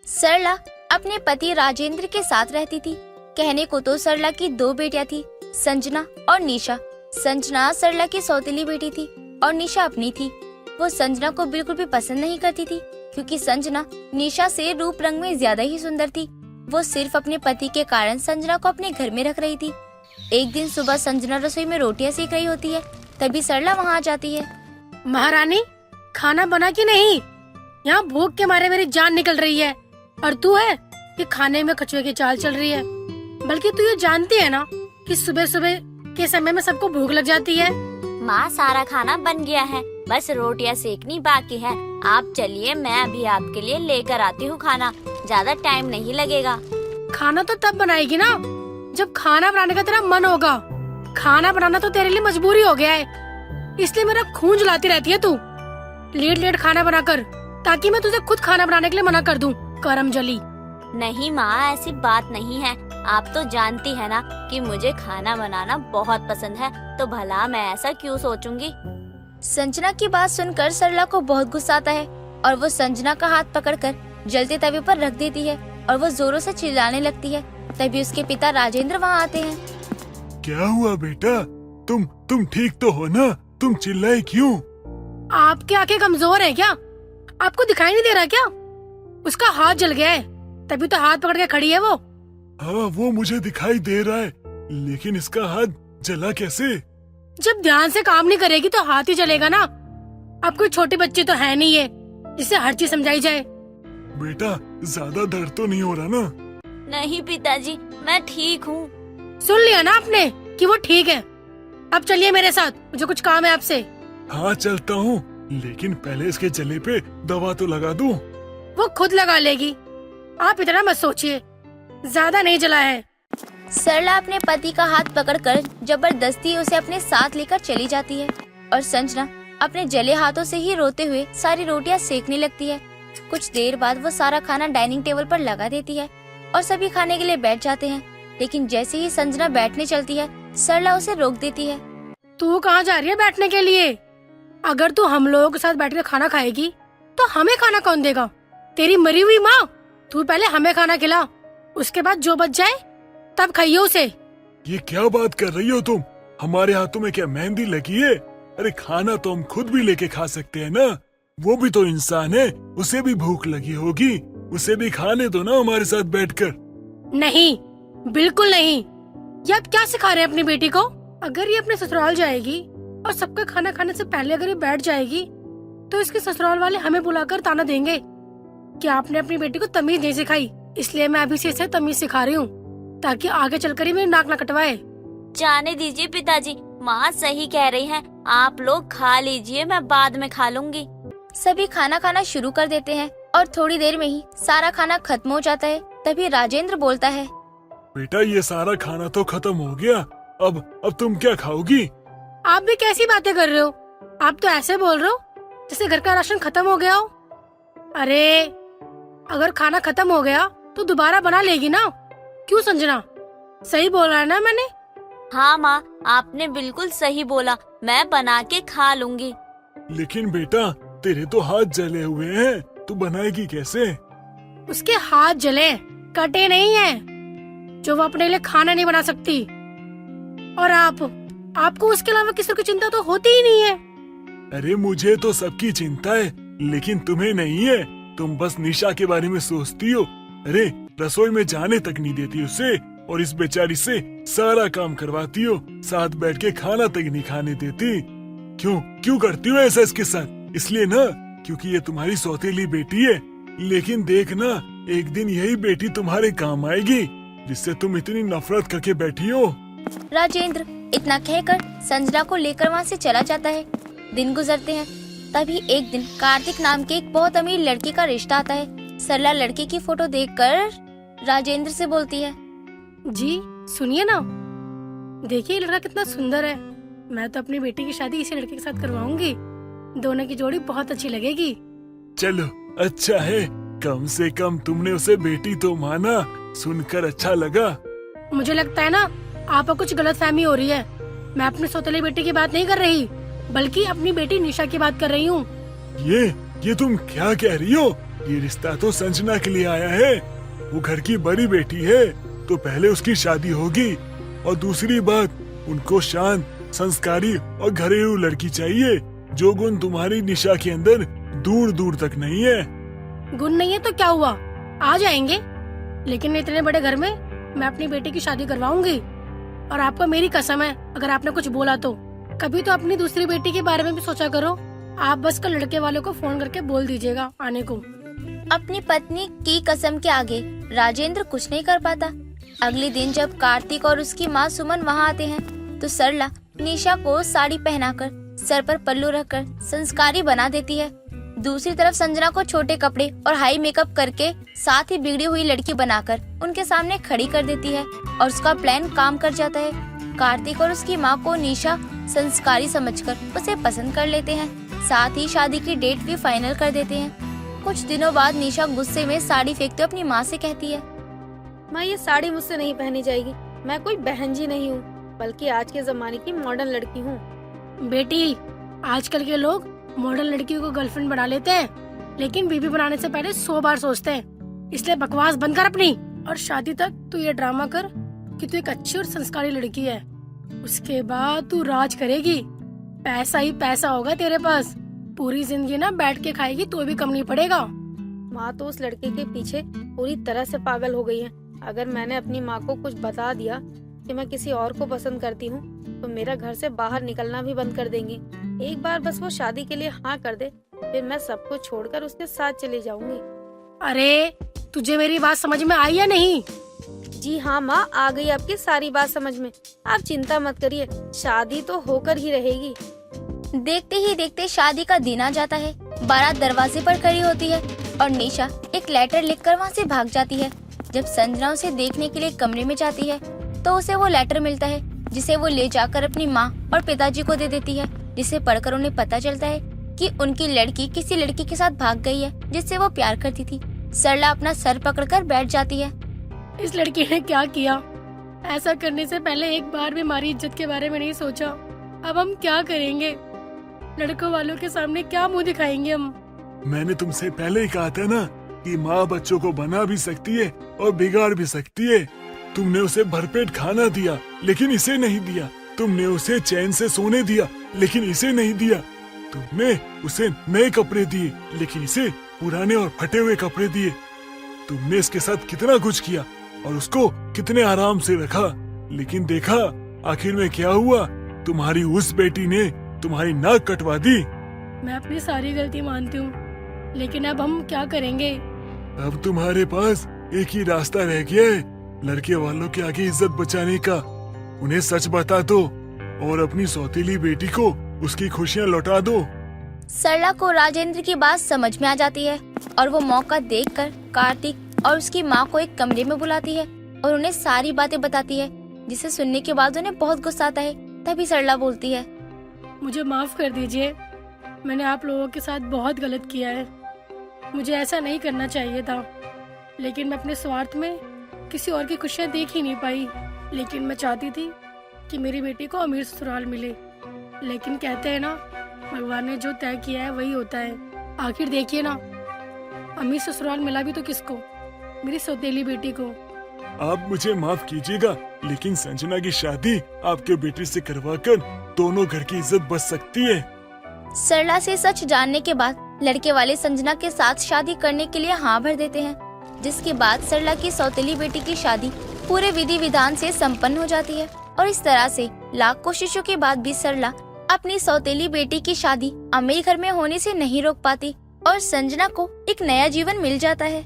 सरला अपने पति राजेंद्र के साथ रहती थी। कहने को तो सरला की 2 बेटियां थी, संजना और निशा। संजना सरला की सौतेली बेटी थी और निशा अपनी थी। वो संजना को बिल्कुल भी पसंद नहीं करती थी, क्योंकि संजना निशा से रूप रंग में ज्यादा ही सुंदर थी। वो सिर्फ अपने पति के कारण संजना को अपने घर में रख रही थी। एक दिन सुबह संजना रसोई में रोटियां सेक रही होती है, तभी सरला वहाँ आ जाती है। महारानी, खाना बना कि नहीं? यहाँ भूख के मारे मेरी जान निकल रही है और तू है कि खाने में कछुए की चाल चल रही है। बल्कि तू ये जानती है ना कि सुबह सुबह के समय में सबको भूख लग जाती है। माँ, सारा खाना बन गया है, बस रोटियां सेकनी बाकी है। आप चलिए, मैं अभी आपके लिए लेकर आती हूँ खाना। ज्यादा टाइम नहीं लगेगा। खाना तो तब बनाएगी ना जब खाना बनाने का तेरा मन होगा। खाना बनाना तो तेरे लिए मजबूरी हो गया है, इसलिए मेरा खून जलाती रहती है तू लेट लेट खाना बनाकर, ताकि मैं तुझे खुद खाना बनाने के लिए मना कर दूं। करम जली। नहीं माँ, ऐसी बात नहीं है। आप तो जानती है ना कि मुझे खाना बनाना बहुत पसंद है, तो भला मैं ऐसा क्यों सोचूंगी। संजना की बात सुनकर सरला को बहुत गुस्सा आता है और वो संजना का हाथ पकड़कर जलते तवे पर रख देती है और वो जोरों से चिल्लाने लगती है। तभी उसके पिता राजेंद्र वहाँ आते हैं। क्या हुआ बेटा? तुम ठीक तो हो ना? तुम चिल्लाए क्यों? आपकी आंखें कमजोर है क्या? आपको दिखाई नहीं दे रहा क्या? उसका हाथ जल गया है, तभी तो हाथ पकड़ के खड़ी है वो। हाँ, वो मुझे दिखाई दे रहा है, लेकिन इसका हाथ जला कैसे? जब ध्यान से काम नहीं करेगी तो हाथ ही जलेगा ना। आप कोई छोटी बच्ची तो है नहीं है जिसे हर चीज समझाई जाए। बेटा, ज्यादा दर्द तो नहीं हो रहा ना? नहीं पिताजी, मैं ठीक हूँ। सुन लिया ना आपने कि वो ठीक है। अब चलिए मेरे साथ, मुझे कुछ काम है आपसे। हाँ, चलता हूँ, लेकिन पहले इसके जले पे दवा तो लगा दूँ। वो खुद लगा लेगी, आप इतना मत सोचिए, ज्यादा नहीं जला है। सरला अपने पति का हाथ पकड़कर जबरदस्ती उसे अपने साथ लेकर चली जाती है और संजना अपने जले हाथों से ही रोते हुए सारी रोटियां सेकने लगती है। कुछ देर बाद वो सारा खाना डाइनिंग टेबल पर लगा देती है और सभी खाने के लिए बैठ जाते हैं। लेकिन जैसे ही संजना बैठने चलती है, सरला उसे रोक देती है। तू कहाँ जा रही है बैठने के लिए? अगर तू हम लोगों के साथ बैठ कर खाना खाएगी तो हमें खाना कौन देगा? तेरी मरी हुई माँ। तू पहले हमें खाना खिला, उसके बाद जो बच जाए तब खाइए उसे। ये क्या बात कर रही हो तुम? हमारे हाथों में क्या मेहंदी लगी है? अरे, खाना तो हम खुद भी लेके खा सकते हैं ना। वो भी तो इंसान है, उसे भी भूख लगी होगी, उसे भी खाने दो ना हमारे साथ बैठकर। नहीं, बिल्कुल नहीं। ये आप क्या सिखा रहे हैं अपनी बेटी को? अगर ये अपने ससुराल जाएगी और सबका खाना खाने से पहले अगर ये बैठ जाएगी तो इसके ससुराल वाले हमें बुलाकर ताना देंगे कि आपने अपनी बेटी को तमीज नहीं सिखाई। इसलिए मैं अभी से इसे तमीज सिखा रही हूँ, ताकि आगे चलकर ही मेरी नाक न कटवाए। जाने दीजिए पिताजी, माँ सही कह रही हैं। आप लोग खा लीजिए, मैं बाद में खा लूंगी। सभी खाना खाना शुरू कर देते हैं और थोड़ी देर में ही सारा खाना खत्म हो जाता है। तभी राजेंद्र बोलता है, बेटा, ये सारा खाना तो खत्म हो गया, अब तुम क्या खाओगी? आप भी कैसी बातें कर रहे हो? आप तो ऐसे बोल रहे हो जैसे घर का राशन खत्म हो गया हो। अरे, अगर खाना खत्म हो गया तो दोबारा बना लेगी ना। क्यों संजना, सही बोल रहा है ना मैंने? हाँ माँ, आपने बिल्कुल सही बोला, मैं बना के खा लूंगी। लेकिन बेटा, तेरे तो हाथ जले हुए हैं, तू बनाएगी कैसे? उसके हाथ जले, कटे नहीं है, जो वो अपने लिए खाना नहीं बना सकती। और आपको उसके अलावा किसी की चिंता तो होती ही नहीं है। अरे, मुझे तो सबकी चिंता है, लेकिन तुम्हें नहीं है। तुम बस निशा के बारे में सोचती हो। अरे, रसोई में जाने तक नहीं देती उसे, और इस बेचारी से सारा काम करवाती हो, साथ बैठ के खाना तक नहीं खाने देती। क्यों करती हो ऐसा इसके साथ? इसलिए ना क्योंकि ये तुम्हारी सौतेली बेटी है। लेकिन देखना, एक दिन यही बेटी तुम्हारे काम आएगी, जिससे तुम इतनी नफरत करके बैठी हो। राजेंद्र इतना कहकर संजना को लेकर वहाँ से चला जाता है। दिन गुजरते हैं, तभी एक दिन कार्तिक नाम के एक बहुत अमीर लड़के का रिश्ता आता है। सरला लड़के की फोटो देखकर राजेंद्र से बोलती है, जी सुनिए ना, देखिए ये लड़का कितना सुंदर है। मैं तो अपनी बेटी की शादी इसी लड़के के साथ करवाऊंगी। दोनों की जोड़ी बहुत अच्छी लगेगी। चलो, अच्छा है, कम से कम तुमने उसे बेटी तो माना। सुनकर अच्छा लगा। मुझे लगता है ना आपको कुछ गलतफहमी हो रही है। मैं अपनी सौतेली बेटी की बात नहीं कर रही, बल्कि अपनी बेटी निशा की बात कर रही हूँ। ये तुम क्या कह रही हो? ये रिश्ता तो संजना के लिए आया है। वो घर की बड़ी बेटी है, तो पहले उसकी शादी होगी। और दूसरी बात, उनको शांत, संस्कारी और घरेलू लड़की चाहिए, जो गुण तुम्हारी निशा के अंदर दूर दूर तक नहीं है। गुण नहीं है तो क्या हुआ, आ जाएंगे। लेकिन इतने बड़े घर में मैं अपनी बेटी की शादी करवाऊंगी। और आपको मेरी कसम है, अगर आपने कुछ बोला तो कभी तो अपनी दूसरी बेटी के बारे में भी सोचा करो। आप बस कल लड़के वालों को फोन करके बोल दीजिएगा आने को। अपनी पत्नी की कसम के आगे राजेंद्र कुछ नहीं कर पाता। अगले दिन जब कार्तिक और उसकी माँ सुमन वहाँ आते हैं, तो सरला निशा को साड़ी पहनाकर, सर पर पल्लू रखकर संस्कारी बना देती है। दूसरी तरफ संजना को छोटे कपड़े और हाई मेकअप करके साथ ही बिगड़ी हुई लड़की बनाकर उनके सामने खड़ी कर देती है और उसका प्लान काम कर जाता है। कार्तिक और उसकी माँ को निशा संस्कारी समझकर उसे पसंद कर लेते हैं। साथ ही शादी की डेट भी फाइनल कर देते हैं। कुछ दिनों बाद निशा गुस्से में साड़ी फेंकते अपनी माँ से कहती है, माँ ये साड़ी मुझसे नहीं पहनी जाएगी। मैं कोई बहन जी नहीं हूँ, बल्कि आज के जमाने की मॉडर्न लड़की हूँ। बेटी, आजकल के लोग मॉडर्न लड़कियों को गर्लफ्रेंड बना लेते हैं, लेकिन बीबी बनाने से पहले 100 बार सोचते हैं। इसलिए बकवास बंद कर अपनी, और शादी तक तू ये ड्रामा कर कि तू एक अच्छी और संस्कारी लड़की है। उसके बाद तू राज करेगी। पैसा ही पैसा होगा तेरे पास। पूरी जिंदगी ना बैठ के खाएगी तो भी कम नहीं पड़ेगा। माँ तो उस लड़के के पीछे पूरी तरह से पागल हो गई है। अगर मैंने अपनी माँ को कुछ बता दिया कि मैं किसी और को पसंद करती हूँ, तो मेरा घर से बाहर निकलना भी बंद कर देंगी। एक बार बस वो शादी के लिए हाँ कर दे, फिर मैं सब कुछ छोड़कर उसके साथ चली जाऊंगी। अरे तुझे मेरी बात समझ में आई या नहीं? जी हाँ माँ, आ गई आपकी सारी बात समझ में। आप चिंता मत करिए, शादी तो होकर ही रहेगी। देखते ही देखते शादी का दिन आ जाता है। बारात दरवाजे पर खड़ी होती है और निशा एक लेटर लिखकर वहाँ से भाग जाती है। जब संजना उसे देखने के लिए कमरे में जाती है, तो उसे वो लेटर मिलता है, जिसे वो ले जाकर अपनी माँ और पिताजी को दे देती है। जिसे पढ़कर उन्हें पता चलता है कि उनकी लड़की किसी लड़की के साथ भाग गई है, जिससे वो प्यार करती थी। सरला अपना सर पकड़कर बैठ जाती है। इस लड़की ने क्या किया? ऐसा करने से पहले एक बार भी हमारी इज्जत के बारे में नहीं सोचा। अब हम क्या करेंगे? लड़कों वालों के सामने क्या मुंह दिखाएंगे हम? मैंने तुमसे पहले ही कहा था ना कि माँ बच्चों को बना भी सकती है और बिगाड़ भी सकती है। तुमने उसे भरपेट खाना दिया, लेकिन इसे नहीं दिया। तुमने उसे चैन से सोने दिया, लेकिन इसे नहीं दिया। तुमने उसे नए कपड़े दिए, लेकिन इसे पुराने और फटे हुए कपड़े दिए। तुमने इसके साथ कितना कुछ किया और उसको कितने आराम से रखा, लेकिन देखा आखिर में क्या हुआ? तुम्हारी उस बेटी ने तुम्हारी नाक कटवा दी। मैं अपनी सारी गलती मानती हूँ, लेकिन अब हम क्या करेंगे? अब तुम्हारे पास एक ही रास्ता रह गया है, लड़के वालों के आगे इज्जत बचाने का। उन्हें सच बता दो और अपनी सौतेली बेटी को उसकी खुशियाँ लौटा दो। सरला को राजेंद्र की बात समझ में आ जाती है और वो मौका देखकर कार्तिक और उसकी माँ को एक कमरे में बुलाती है और उन्हें सारी बातें बताती है, जिसे सुनने के बाद उन्हें बहुत गुस्सा आता है। तभी सरला बोलती है, मुझे माफ कर दीजिए, मैंने आप लोगों के साथ बहुत गलत किया है। मुझे ऐसा नहीं करना चाहिए था, लेकिन मैं अपने स्वार्थ में किसी और की खुशियाँ देख ही नहीं पाई। लेकिन मैं चाहती थी कि मेरी बेटी को अमीर ससुराल मिले, लेकिन कहते हैं ना, भगवान ने जो तय किया है वही होता है। आखिर देखिए ना, अमीर ससुराल मिला भी तो किसको? मेरी सौतेली बेटी को। आप मुझे माफ कीजिएगा, लेकिन संजना की शादी आपके बेटे से करवाकर दोनों घर की इज्जत बच सकती है। सरला से सच जानने के बाद लड़के वाले संजना के साथ शादी करने के लिए हाँ भर देते हैं, जिसके बाद सरला की सौतेली बेटी की शादी पूरे विधि विधान से संपन्न हो जाती है। और इस तरह से लाख कोशिशों के बाद भी सरला अपनी सौतेली बेटी की शादी अमीर घर में होने से नहीं रोक पाती और संजना को एक नया जीवन मिल जाता है।